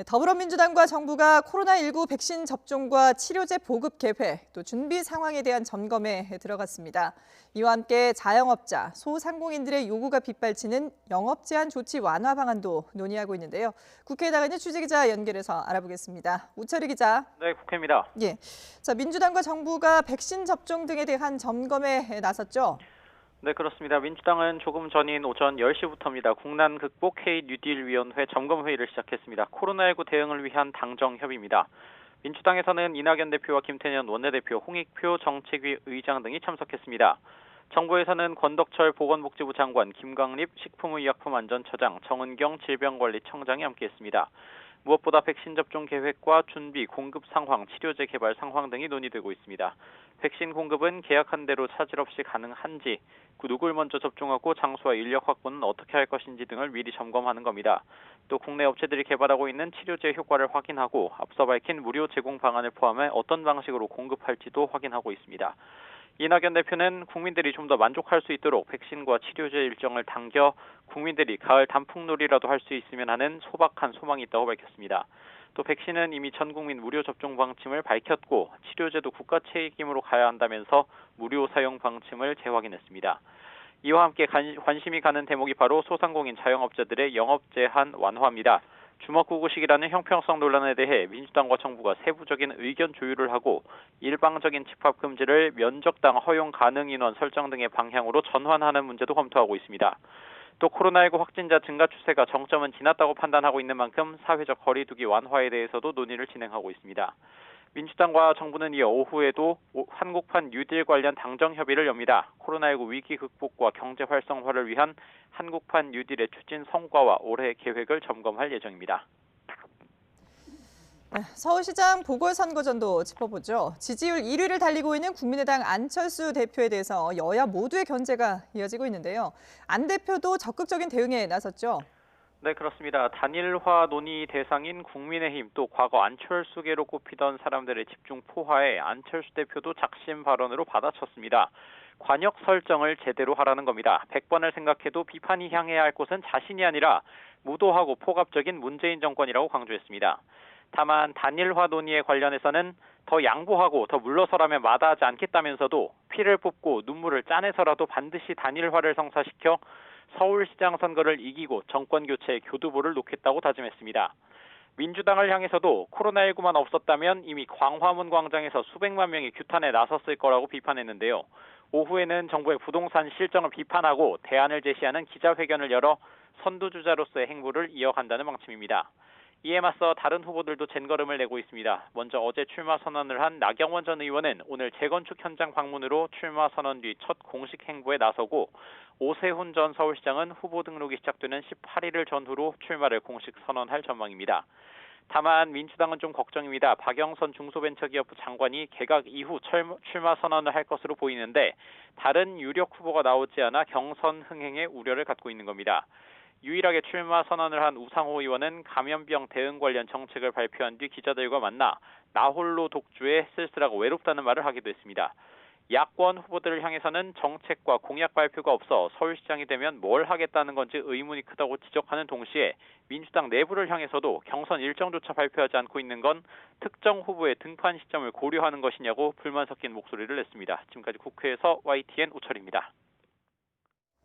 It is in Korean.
더불어민주당과 정부가 코로나19 백신 접종과 치료제 보급 계획, 또 준비 상황에 대한 점검에 들어갔습니다. 이와 함께 자영업자, 소상공인들의 요구가 빗발치는 영업 제한 조치 완화 방안도 논의하고 있는데요. 국회에 나가 있는 취재기자 연결해서 알아보겠습니다. 우철희 기자. 네, 국회입니다. 예. 자, 민주당과 정부가 백신 접종 등에 대한 점검에 나섰죠. 네, 그렇습니다. 민주당은 조금 전인 오전 10시부터입니다. 국난 극복 K-뉴딜위원회 점검회의를 시작했습니다. 코로나19 대응을 위한 당정협의입니다. 민주당에서는 이낙연 대표와 김태년 원내대표, 홍익표 정책위 의장 등이 참석했습니다. 정부에서는 권덕철 보건복지부 장관, 김광립 식품의약품안전처장, 정은경 질병관리청장이 함께했습니다. 무엇보다 백신 접종 계획과 준비, 공급 상황, 치료제 개발 상황 등이 논의되고 있습니다. 백신 공급은 계약한 대로 차질 없이 가능한지, 누굴 먼저 접종하고 장소와 인력 확보는 어떻게 할 것인지 등을 미리 점검하는 겁니다. 또 국내 업체들이 개발하고 있는 치료제 효과를 확인하고 앞서 밝힌 무료 제공 방안을 포함해 어떤 방식으로 공급할지도 확인하고 있습니다. 이낙연 대표는 국민들이 좀 더 만족할 수 있도록 백신과 치료제 일정을 당겨 국민들이 가을 단풍놀이라도 할 수 있으면 하는 소박한 소망이 있다고 밝혔습니다. 또 백신은 이미 전 국민 무료 접종 방침을 밝혔고 치료제도 국가 책임으로 가야 한다면서 무료 사용 방침을 재확인했습니다. 이와 함께 관심이 가는 대목이 바로 소상공인 자영업자들의 영업 제한 완화입니다. 주먹구구식이라는 형평성 논란에 대해 민주당과 정부가 세부적인 의견 조율을 하고 일방적인 집합 금지를 면적당 허용 가능 인원 설정 등의 방향으로 전환하는 문제도 검토하고 있습니다. 또 코로나19 확진자 증가 추세가 정점은 지났다고 판단하고 있는 만큼 사회적 거리 두기 완화에 대해서도 논의를 진행하고 있습니다. 민주당과 정부는 이어 오후에도 한국판 뉴딜 관련 당정 협의를 엽니다. 코로나19 위기 극복과 경제 활성화를 위한 한국판 뉴딜의 추진 성과와 올해 계획을 점검할 예정입니다. 서울시장 보궐선거전도 짚어보죠. 지지율 1위를 달리고 있는 국민의당 안철수 대표에 대해서 여야 모두의 견제가 이어지고 있는데요. 안 대표도 적극적인 대응에 나섰죠. 네, 그렇습니다. 단일화 논의 대상인 국민의힘 또 과거 안철수계로 꼽히던 사람들의 집중 포화에 안철수 대표도 작심 발언으로 받아쳤습니다. 관역 설정을 제대로 하라는 겁니다. 100번을 생각해도 비판이 향해야 할 곳은 자신이 아니라 무도하고 폭압적인 문재인 정권이라고 강조했습니다. 다만 단일화 논의에 관련해서는 더 양보하고 더 물러서라면 마다하지 않겠다면서도 피를 뽑고 눈물을 짜내서라도 반드시 단일화를 성사시켜 서울시장 선거를 이기고 정권 교체의 교두보를 놓겠다고 다짐했습니다. 민주당을 향해서도 코로나19만 없었다면 이미 광화문 광장에서 수백만 명이 규탄에 나섰을 거라고 비판했는데요. 오후에는 정부의 부동산 실정을 비판하고 대안을 제시하는 기자회견을 열어 선두주자로서의 행보를 이어간다는 방침입니다. 이에 맞서 다른 후보들도 젠걸음을 내고 있습니다. 먼저 어제 출마 선언을 한 나경원 전 의원은 오늘 재건축 현장 방문으로 출마 선언 뒤 첫 공식 행보에 나서고 오세훈 전 서울시장은 후보 등록이 시작되는 18일을 전후로 출마를 공식 선언할 전망입니다. 다만 민주당은 좀 걱정입니다. 박영선 중소벤처기업부 장관이 개각 이후 출마 선언을 할 것으로 보이는데 다른 유력 후보가 나오지 않아 경선 흥행에 우려를 갖고 있는 겁니다. 유일하게 출마 선언을 한 우상호 의원은 감염병 대응 관련 정책을 발표한 뒤 기자들과 만나 나 홀로 독주에 쓸쓸하고 외롭다는 말을 하기도 했습니다. 야권 후보들을 향해서는 정책과 공약 발표가 없어 서울시장이 되면 뭘 하겠다는 건지 의문이 크다고 지적하는 동시에 민주당 내부를 향해서도 경선 일정조차 발표하지 않고 있는 건 특정 후보의 등판 시점을 고려하는 것이냐고 불만 섞인 목소리를 냈습니다. 지금까지 국회에서 YTN 우철입니다.